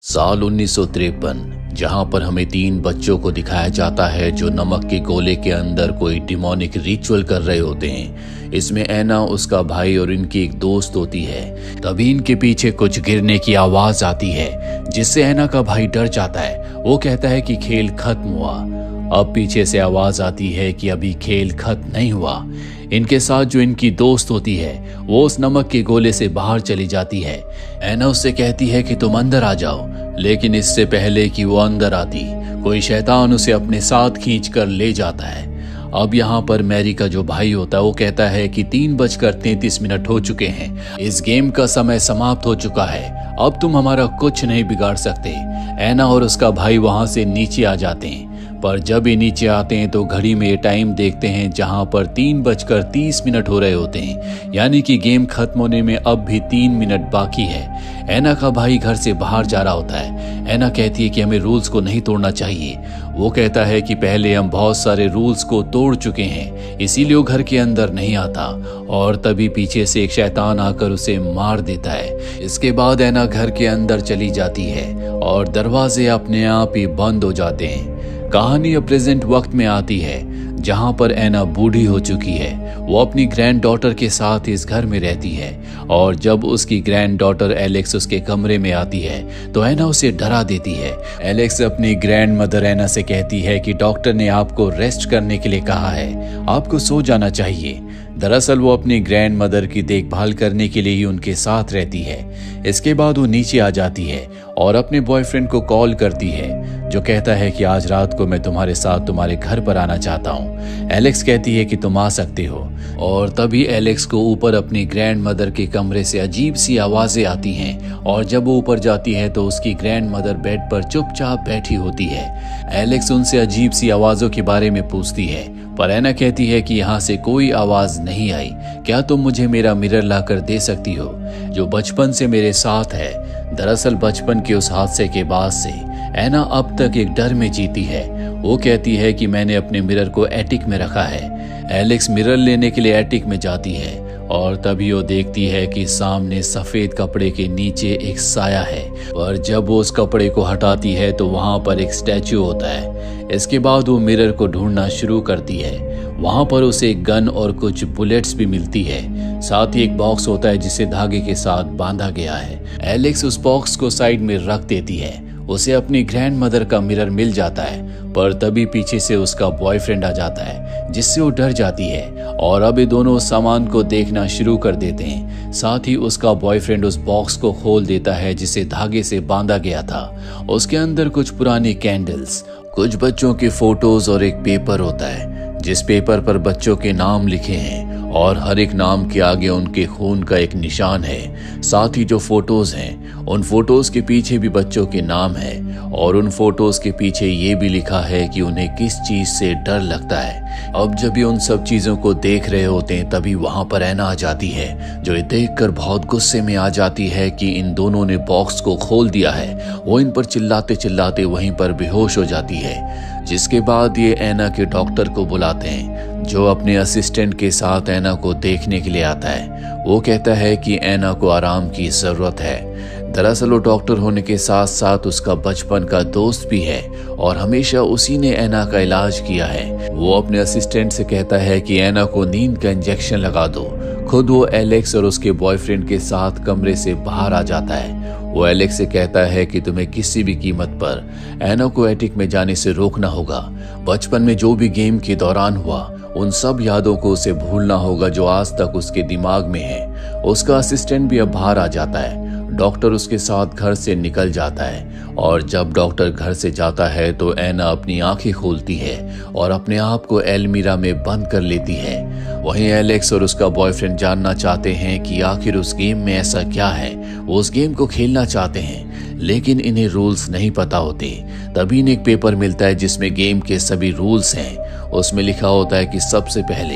साल 1953 जहां पर हमें 3 बच्चों को दिखाया जाता है जो नमक के गोले के अंदर कोई डिमोनिक रिचुअल कर रहे होते हैं। इसमें ऐना, उसका भाई और इनकी एक दोस्त होती है। तभी इनके पीछे कुछ गिरने की आवाज आती है जिससे ऐना का भाई डर जाता है। वो कहता है कि खेल खत्म हुआ। अब पीछे से आवाज आती है कि अभी खेल खत्म नहीं हुआ। इनके साथ जो इनकी दोस्त होती है वो उस नमक के गोले से बाहर चली जाती है। ऐना उससे कहती है कि तुम अंदर आ जाओ, लेकिन इससे पहले कि वो अंदर आती कोई शैतान उसे अपने साथ खींच कर ले जाता है। अब यहाँ पर मैरी का जो भाई होता है वो कहता है कि 3:33 हो चुके हैं, इस गेम का समय समाप्त हो चुका है, अब तुम हमारा कुछ नहीं बिगाड़ सकते। ऐना और उसका भाई वहां से नीचे आ जाते हैं, पर जब ये नीचे आते हैं तो घड़ी में ये टाइम देखते हैं जहां पर 3:30 हो रहे होते हैं, यानी कि गेम खत्म होने में अब भी 3 मिनट बाकी है। ऐना का भाई घर से बाहर जा रहा होता है। ऐना कहती है कि हमें रूल्स को नहीं तोड़ना चाहिए। वो कहता है कि पहले हम बहुत सारे रूल्स को तोड़ चुके हैं, इसीलिए वो घर के अंदर नहीं आता। और तभी पीछे से एक शैतान आकर उसे मार देता है। इसके बाद ऐना घर के अंदर चली जाती है और दरवाजे अपने आप ही बंद हो जाते हैं। कहानी अब प्रेजेंट वक्त में आती है जहां पर ऐना बूढ़ी हो चुकी है। वो अपनी ग्रैंड डॉटर के साथ इस घर में रहती है और जब उसकी ग्रैंड डॉटर एलेक्स उसके कमरे में आती है तो ऐना उसे डरा देती है। एलेक्स अपनी ग्रैंड मदर ऐना से कहती है कि डॉक्टर ने आपको रेस्ट करने के लिए कहा है, आपको सो जाना चाहिए। दरअसल वो अपनी ग्रैंड मदर की देखभाल करने के लिए ही उनके साथ रहती है। इसके बाद वो नीचे आ जाती है और अपने बॉयफ्रेंड को कॉल करती है जो कहता है कि आज रात को मैं तुम्हारे साथ तुम्हारे घर पर आना चाहता हूँ। एलेक्स कहती है कि तुम आ सकते हो और तभी एलेक्स को ऊपर अपनी ग्रैंड मदर के कमरे से अजीब सी आवाजें आती हैं और जब वो ऊपर जाती है तो उसकी ग्रैंड मदर बेड पर चुपचाप बैठी होती है। एलेक्स उनसे अजीब सी आवाजों के बारे में पूछती है, पर ऐना कहती है कि यहाँ से कोई आवाज नहीं आई, क्या तुम मुझे मेरा मिरर लाकर दे सकती हो जो बचपन से मेरे साथ है। दरअसल बचपन के उस हादसे के बाद से ऐना अब तक एक डर में जीती है। वो कहती है कि मैंने अपने मिरर को एटिक में रखा है। एलेक्स मिरर लेने के लिए एटिक में जाती है और तभी वो देखती है कि सामने सफेद कपड़े के नीचे एक साया है, और जब वो उस कपड़े को हटाती है तो वहां पर एक स्टैचू होता है। इसके बाद वो मिरर को ढूंढना शुरू करती है। वहां पर उसे एक गन और कुछ बुलेट्स भी मिलती है, साथ ही एक बॉक्स होता है जिसे धागे के साथ बांधा गया है। एलेक्स उस बॉक्स को साइड में रख देती है। उसे अपनी ग्रैंड मदर का मिरर मिल जाता है, पर तभी पीछे से उसका बॉयफ्रेंड आ जाता है जिससे वो डर जाती है और अब ये दोनों सामान को देखना शुरू कर देते हैं। साथ ही उसका बॉयफ्रेंड उस बॉक्स को खोल देता है जिसे धागे से बांधा गया था। उसके अंदर कुछ पुरानी कैंडल्स, कुछ बच्चों के फोटोज और एक पेपर होता है जिस पेपर पर बच्चों के नाम लिखे हैं और हर एक नाम के आगे उनके खून का एक निशान है। साथ ही जो फोटोज हैं उन फोटोज के पीछे भी बच्चों के नाम है और उन फोटोज के पीछे ये भी लिखा है कि उन्हें किस चीज से डर लगता है। अब जब ये उन सब चीजों को देख रहे होते हैं तभी वहां पर ऐना आ जाती है जो ये देखकर बहुत गुस्से में आ जाती है कि इन दोनों ने बॉक्स को खोल दिया है। वो इन पर चिल्लाते चिल्लाते वहीं पर बेहोश हो जाती है, जिसके बाद ये ऐना के डॉक्टर को बुलाते हैं जो अपने असिस्टेंट के साथ ऐना को देखने के लिए आता है। वो कहता है कि ऐना को आराम की जरूरत है। दरअसल वो डॉक्टर होने के साथ साथ उसका बचपन का दोस्त भी है और हमेशा उसी ने ऐना का इलाज किया है। वो अपने असिस्टेंट से कहता है कि ऐना को नींद का इंजेक्शन लगा दो। खुद वो एलेक्स और उसके बॉयफ्रेंड के साथ कमरे से बाहर आ जाता है। वो एलेक्स से कहता है कि तुम्हें किसी भी कीमत पर ऐना को एटिक में जाने से रोकना होगा। बचपन में जो भी गेम के दौरान हुआ उन सब यादों को उसे भूलना होगा जो आज तक उसके दिमाग में है। उसका असिस्टेंट भी अब बाहर आ जाता है। डॉक्टर उसके साथ घर से निकल जाता है और जब डॉक्टर घर से जाता है तो ऐना अपनी आंखें खोलती है और अपने आप को एलमीरा में बंद कर लेती है। वहीं एलेक्स और उसका बॉयफ्रेंड जानना चाहते हैं कि आखिर उस गेम में ऐसा क्या है। वो उस गेम को खेलना चाहते हैं लेकिन इन्हें रूल्स नहीं पता होते। तभी इन्हें एक पेपर मिलता है जिसमें गेम के सभी रूल्स हैं। उसमें लिखा होता है कि सबसे पहले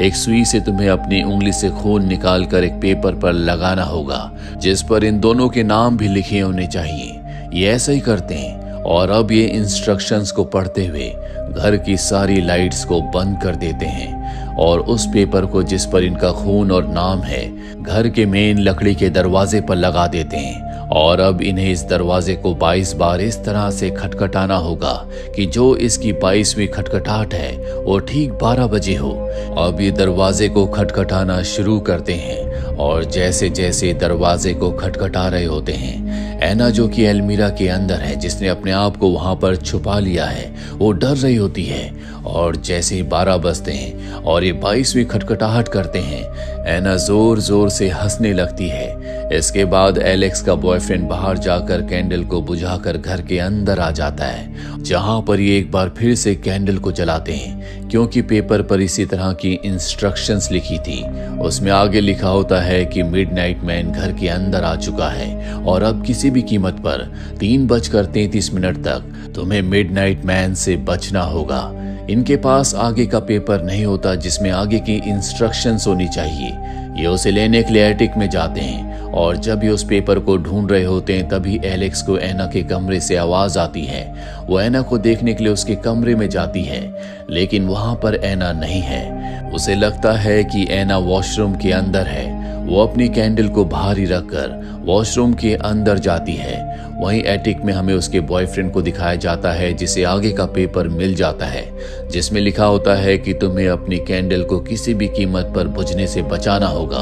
एक सुई से तुम्हें अपनी उंगली से खून निकालकर एक पेपर पर लगाना होगा जिस पर इन दोनों के नाम भी लिखे होने चाहिए। ये ऐसा ही करते हैं और अब ये इंस्ट्रक्शंस को पढ़ते हुए घर की सारी लाइट्स को बंद कर देते हैं और उस पेपर को जिस पर इनका खून और नाम है घर के मेन लकड़ी के दरवाजे पर लगा देते हैं और अब इन्हें इस दरवाजे को 22 बार इस तरह से खटखटाना होगा कि जो इसकी 22वीं खटखटाहट है वो ठीक 12 बजे हो। अब ये दरवाजे को खटखटाना शुरू करते हैं और जैसे जैसे दरवाजे को खटखटा रहे होते हैं, ऐना जो कि अलमीरा के अंदर है, जिसने अपने आप को वहां पर छुपा लिया है, वो डर रही होती है। और जैसे ही 12 बजते हैं और ये 22वीं खटखटाहट करते हैं, ऐना जोर जोर से हंसने लगती है। इसके बाद एलेक्स का बॉयफ्रेंड बाहर जाकर कैंडल को बुझाकर घर के अंदर आ जाता है, जहां पर ये एक बार फिर से कैंडल को जलाते हैं, क्योंकि पेपर पर इसी तरह की इंस्ट्रक्शंस लिखी थी। उसमें आगे लिखा होता है कि मिडनाइट मैन घर के अंदर आ चुका है और अब किसी भी कीमत पर 3:33 तक तुम्हें मिडनाइट मैन से बचना होगा। इनके पास आगे का पेपर नहीं होता जिसमें आगे की इंस्ट्रक्शंस होनी चाहिए। ये उसे लेने के लिए एटिक में जाते हैं और जब ये उस पेपर को ढूंढ रहे होते हैं तभी एलेक्स को ऐना के कमरे से आवाज आती है। वो ऐना को देखने के लिए उसके कमरे में जाती है, लेकिन वहां पर ऐना नहीं है। उसे लगता है कि ऐना वॉशरूम के अंदर है। वो अपनी कैंडल को बाहर ही रखकर वॉशरूम के अंदर जाती है। वहीं एटिक में हमें उसके बॉयफ्रेंड को दिखाया जाता है, जिसे आगे का पेपर मिल जाता है, जिसमें लिखा होता है कि तुम्हें अपनी कैंडल को किसी भी कीमत पर बुझने से बचाना होगा।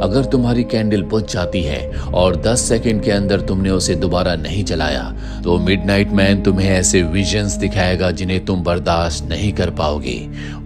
अगर तुम्हारी कैंडल बुझ जाती है और 10 सेकंड के अंदर तुमने उसे दोबारा नहीं जलाया तो मिडनाइट मैन तुम्हें ऐसे विजन्स दिखाएगा जिन्हें तुम बर्दाश्त नहीं कर पाओगे।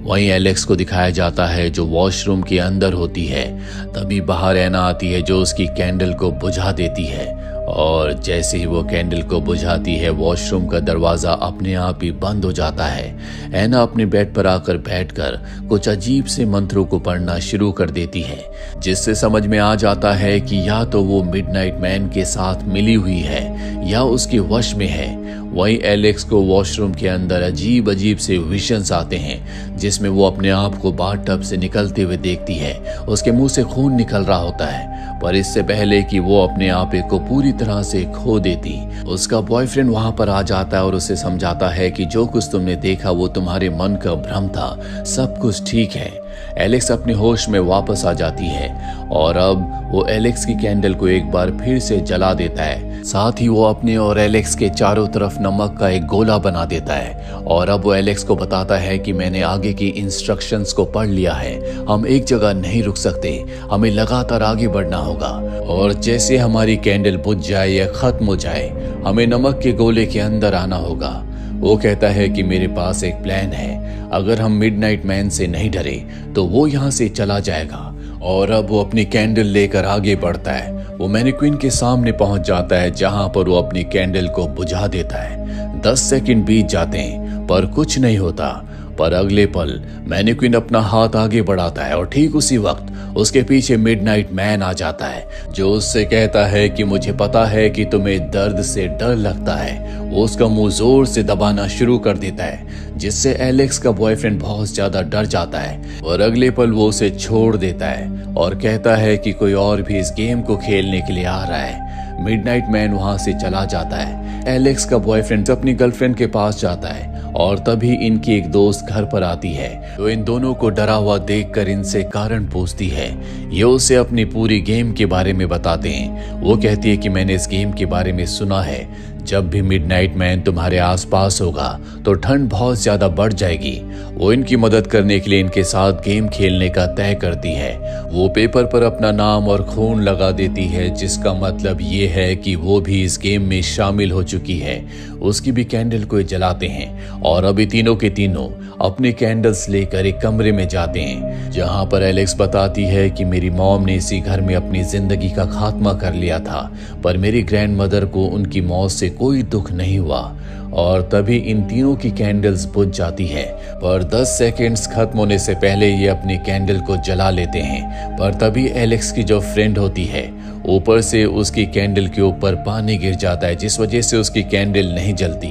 वहीं एलेक्स को दिखाया जाता है जो वॉशरूम के अंदर होती है। तभी बाहर ऐना आती है जो उसकी कैंडल को बुझा देती है और जैसे ही वो कैंडल को बुझाती है वॉशरूम का दरवाजा अपने आप ही बंद हो जाता है। ऐना अपने बेड पर आकर बैठकर कुछ अजीब से मंत्रों को पढ़ना शुरू कर देती है, जिससे समझ में आ जाता है कि या तो वो मिडनाइट मैन के साथ मिली हुई है या उसके वश में है। वहीं एलेक्स को वॉशरूम के अंदर अजीब अजीब से विजन्स आते हैं, जिसमें वो अपने आप को बाथटब से निकलते हुए देखती है। उसके मुंह से खून निकल रहा होता है, पर इससे पहले कि वो अपने आप को पूरी तरह से खो देती, उसका बॉयफ्रेंड वहां पर आ जाता है और उसे समझाता है कि जो कुछ तुमने देखा वो तुम्हारे मन का भ्रम था, सब कुछ ठीक है। एलेक्स अपने होश में वापस आ जाती है और अब वो एलेक्स की कैंडल को एक बार फिर से जला देता है। साथ ही वो अपने और एलेक्स के चारों तरफ नमक का एक गोला बना देता है और अब वो एलेक्स को बताता है कि मैंने आगे की इंस्ट्रक्शंस को पढ़ लिया है, हम एक जगह नहीं रुक सकते, हमें लगातार आगे बढ़ना होगा और जैसे हमारी कैंडल बुझ जाए या खत्म हो जाए हमें नमक के गोले के अंदर आना होगा। वो कहता है कि मेरे पास एक प्लान है, अगर हम मिडनाइट मैन से नहीं डरे तो वो यहाँ से चला जाएगा। और अब वो अपनी कैंडल लेकर आगे बढ़ता है। वो मैनिक्विन के सामने पहुंच जाता है जहां पर वो अपनी कैंडल को बुझा देता है। 10 सेकंड बीत जाते हैं पर कुछ नहीं होता, पर अगले पल मैनिक्विन अपना हाथ आगे बढ़ाता है और ठीक उसी वक्त उसके पीछे मिडनाइट मैन आ जाता है, जो उससे कहता है कि मुझे पता है कि तुम्हें दर्द से डर लगता है। वो उसका मुंह जोर से दबाना शुरू कर देता है, जिससे एलेक्स का बॉयफ्रेंड बहुत ज्यादा डर जाता है और अगले पल वो उसे छोड़ देता है और कहता है कि कोई और भी इस गेम को खेलने के लिए आ रहा है। मिडनाइट मैन वहां से चला जाता है। एलेक्स का बॉयफ्रेंड अपनी गर्लफ्रेंड के पास जाता है और तभी इनकी एक दोस्त घर पर आती है, जो इन दोनों को डरा हुआ देखकर इनसे कारण पूछती है। ये उसे अपनी पूरी गेम के बारे में बताते हैं। वो कहती है कि मैंने इस गेम के बारे में सुना है, जब भी मिडनाइट मैन तुम्हारे आसपास होगा तो ठंड बहुत ज्यादा बढ़ जाएगी। वो इनकी मदद करने के लिए इनके साथ गेम खेलने का तय करती है। वो पेपर पर अपना नाम और खून लगा देती है, जिसका मतलब ये है कि वो भी इस गेम में शामिल हो चुकी है। उसकी भी कैंडल को जलाते हैं और अभी तीनों के तीनों अपने कैंडल्स लेकर एक कमरे में जाते हैं, जहां पर एलेक्स बताती है कि मेरी मॉम ने इसी घर में अपनी जिंदगी का खात्मा कर लिया था, पर मेरी ग्रैंडमदर को उनकी मौत से कोई दुख नहीं हुआ। और तभी इन तीनों की कैंडल्स बुझ जाती है, पर 10 सेकेंड्स खत्म होने से पहले ये अपनी कैंडल को जला लेते हैं। पर तभी एलेक्स की जो फ्रेंड होती है, ऊपर से उसकी कैंडल के ऊपर पानी गिर जाता है, जिस वजह से उसकी कैंडल नहीं जलती।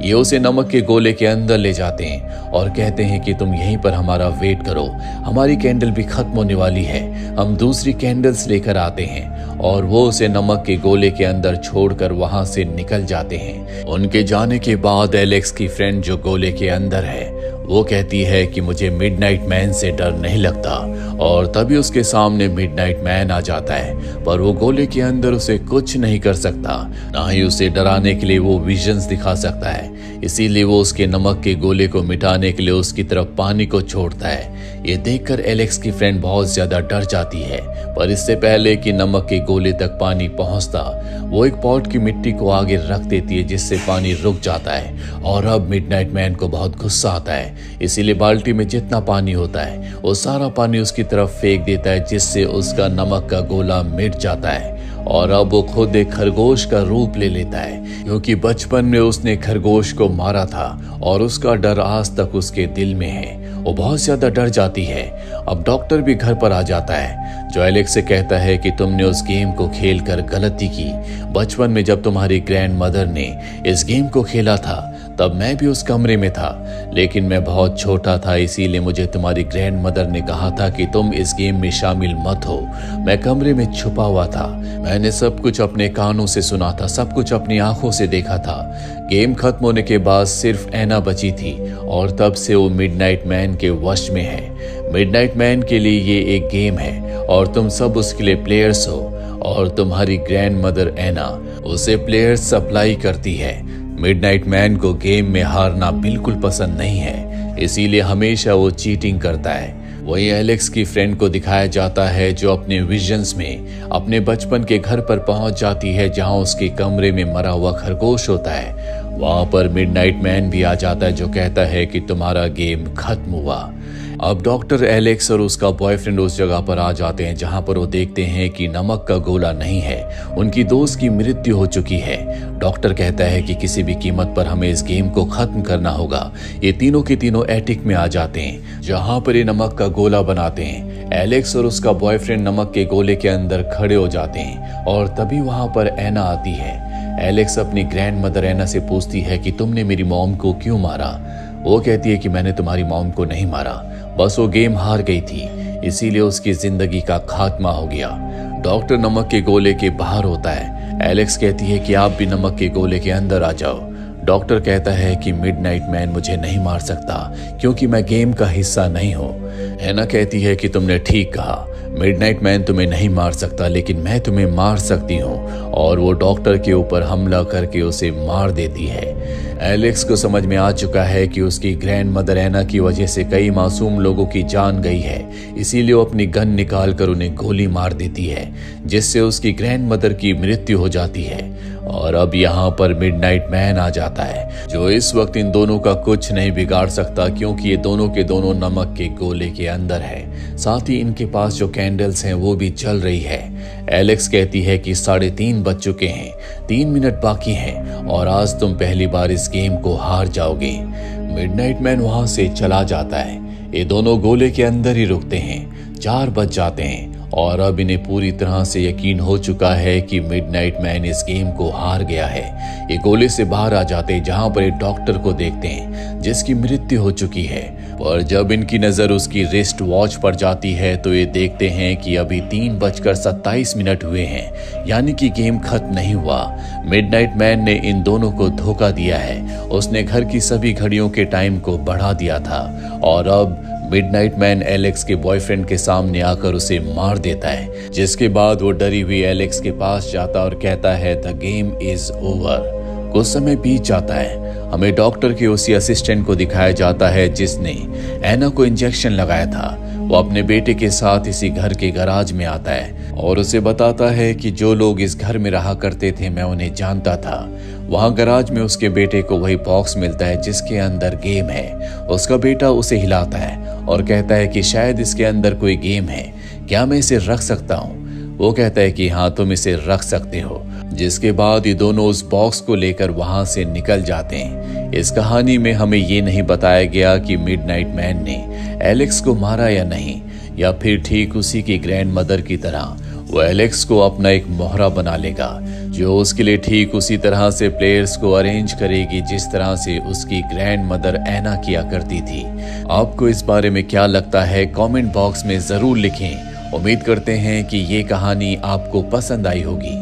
ये उसे नमक के गोले के अंदर ले जाते हैं और कहते हैं कि तुम यहीं पर हमारा वेट करो, हमारी कैंडल भी खत्म होने वाली है, हम दूसरी कैंडल्स लेकर आते हैं। और वो उसे नमक के गोले के अंदर छोड़कर वहां से निकल जाते हैं। उनके जाने के बाद एलेक्स की फ्रेंड जो गोले के अंदर है, वो कहती है कि मुझे मिडनाइट मैन से डर नहीं लगता, और तभी उसके सामने मिडनाइट मैन आ जाता है, पर वो गोले के अंदर उसे कुछ नहीं कर सकता, ना ही उसे डराने के लिए वो विजन्स दिखा सकता है। इसीलिए वो उसके नमक के गोले को मिटाने के लिए उसकी तरफ पानी को छोड़ता है। ये देखकर एलेक्स की फ्रेंड बहुत ज्यादा डर जाती है, पर इससे पहले कि नमक के गोले तक पानी पहुंचता, वो एक पॉट की मिट्टी को आगे रख देती है, जिससे पानी रुक जाता है। और अब मिडनाइट मैन को बहुत गुस्सा आता है, इसीलिए बाल्टी में जितना पानी होता है वो सारा पानी उसकी तरफ फेंक देता है, जिससे उसका नमक का गोला मिट जाता है। और अब वो खुद एक खरगोश का रूप ले लेता है, क्योंकि बचपन में उसने खरगोश को मारा था और उसका डर आज तक उसके दिल में है। वो बहुत ज्यादा डर जाती है। अब डॉक्टर भी घर पर आ जाता है, जो एलेक्स से कहता है कि तुमने उस गेम को खेलकर गलती की। बचपन में जब तुम्हारी ग्रैंड मदर ने इस गेम को खेला था, तब मैं भी उस कमरे में था, लेकिन मैं बहुत छोटा था, इसीलिए मुझे तुम्हारी ग्रैंड मदर ने कहा था कि तुम इस गेम में शामिल मत हो। मैं कमरे में छुपा हुआ था, मैंने सब कुछ अपने कानों से सुना था, सब कुछ अपनी आंखों से देखा था। गेम खत्म होने के बाद सिर्फ ऐना बची थी, और तब से वो मिडनाइट मैन के वश में है। मिडनाइट मैन के लिए ये एक गेम है और तुम सब उसके लिए प्लेयर्स हो, और तुम्हारी ग्रैंड मदर ऐना उसे प्लेयर्स सप्लाई करती है। मिडनाइट मैन को गेम में हारना बिल्कुल पसंद नहीं है, इसीलिए हमेशा वो चीटिंग करता है। वही एलेक्स की फ्रेंड को दिखाया जाता है, जो अपने विजन्स में अपने बचपन के घर पर पहुंच जाती है, जहां उसके कमरे में मरा हुआ खरगोश होता है। वहां पर मिडनाइट मैन भी आ जाता है, जो कहता है कि तुम्हारा गेम खत्म हुआ। अब डॉक्टर एलेक्स और उसका बॉयफ्रेंड उस जगह पर आ जाते हैं, जहां पर वो देखते हैं कि नमक का गोला नहीं है, उनकी दोस्त की मृत्यु हो चुकी है। डॉक्टर कहता है कि किसी भी कीमत पर हमें इस गेम को खत्म करना होगा। ये तीनों के तीनों एटिक में आ जाते हैं, जहां पर ये नमक का गोला बनाते हैं। एलेक्स और उसका बॉयफ्रेंड नमक के गोले के अंदर खड़े हो जाते हैं, और तभी वहां पर ऐना आती है। एलेक्स अपनी ग्रैंड मदर ऐना से पूछती है कि तुमने मेरी मॉम को क्यों मारा। वो कहती है कि मैंने तुम्हारी मॉम को नहीं मारा, बस वो गेम हार गई थी, इसीलिए उसकी जिंदगी का खात्मा हो गया। डॉक्टर नमक के गोले के बाहर होता है। एलेक्स कहती है कि आप भी नमक के गोले के अंदर आ जाओ। डॉक्टर कहता है कि मिडनाइट मैन मुझे नहीं मार सकता, क्योंकि मैं गेम का हिस्सा नहीं हूँ। ऐना कहती है कि तुमने ठीक कहा, मिडनाइट मैन तुम्हें नहीं मार सकता, लेकिन मैं तुम्हें मार सकती हूँ। और वो डॉक्टर के ऊपर हमला करके उसे मार देती है। एलेक्स को समझ में आ चुका है कि उसकी ग्रैंड मदर ऐना की वजह से कई मासूम लोगों की जान गई है, इसीलिए वो अपनी गन निकाल कर उन्हें गोली मार देती है, जिससे उसकी ग्रैंड मदर की मृत्यु हो जाती है। और अब यहाँ पर मिडनाइट मैन आ जाता है, जो इस वक्त इन दोनों का कुछ नहीं बिगाड़ सकता, क्योंकि ये दोनों के दोनों नमक के गोले के अंदर है। साथ ही इनके पास जो कैंडल्स हैं वो भी चल रही है। एलेक्स कहती है कि 3:30 बज चुके हैं, 3 मिनट बाकी हैं, और आज तुम पहली बार इस गेम को हार जाओगे। मिडनाइट मैन वहां से चला जाता है। ये दोनों गोले के अंदर ही रुकते हैं। 4 बज जाते हैं, और अब इन्हें पूरी तरह से यकीन हो चुका है कि मिडनाइट मैन इस गेम को हार गया है। ये गोले से बाहर आ जाते हैं, जहां पर एक डॉक्टर को देखते हैं, जिसकी मृत्यु हो चुकी है। और जब इनकी नजर उसकी रिस्ट वॉच पर जाती है, तो ये देखते हैं कि अभी 3:27 हुए हैं, यानी कि गेम खत्म नहीं हुआ। मिडनाइट मैन ने इन दोनों को धोखा दिया है। उसने घर की सभी घड़ियों के टाइम को बढ़ा दिया था, और अब मिडनाइट मैन एलेक्स के बॉयफ्रेंड के सामने आकर उसे मार देता है, जिसके बाद वो डरी हुई एलेक्स के पास जाता और कहता है द गेम इज ओवर। कुछ समय बीत जाता है। हमें डॉक्टर के उसी असिस्टेंट को दिखाया जाता है, जिसने ऐना को इंजेक्शन लगाया था। वो अपने बेटे के साथ इसी घर के गराज में आता है और उसे बताता है कि जो लोग इस घर में रहा करते थे मैं उन्हें जानता था। वहां गराज में उसके बेटे को वही बॉक्स मिलता है जिसके अंदर गेम है। उसका बेटा उसे हिलाता है और कहता है कि शायद इसके अंदर कोई गेम है, क्या मैं इसे रख सकता हूँ? वो कहता है कि हाँ, तुम इसे रख सकते हो। जिसके बाद ये दोनों उस बॉक्स को लेकर वहां से निकल जाते हैं। इस कहानी में हमें ये नहीं बताया गया कि मिडनाइट मैन ने एलेक्स को मारा या नहीं, या फिर ठीक उसी की ग्रैंड मदर की तरह वो एलेक्स को अपना एक मोहरा बना लेगा, जो उसके लिए ठीक उसी तरह से प्लेयर्स को अरेंज करेगी जिस तरह से उसकी ग्रैंड मदर ऐना किया करती थी। आपको इस बारे में क्या लगता है, कमेंट बॉक्स में जरूर लिखें। उम्मीद करते हैं कि ये कहानी आपको पसंद आई होगी।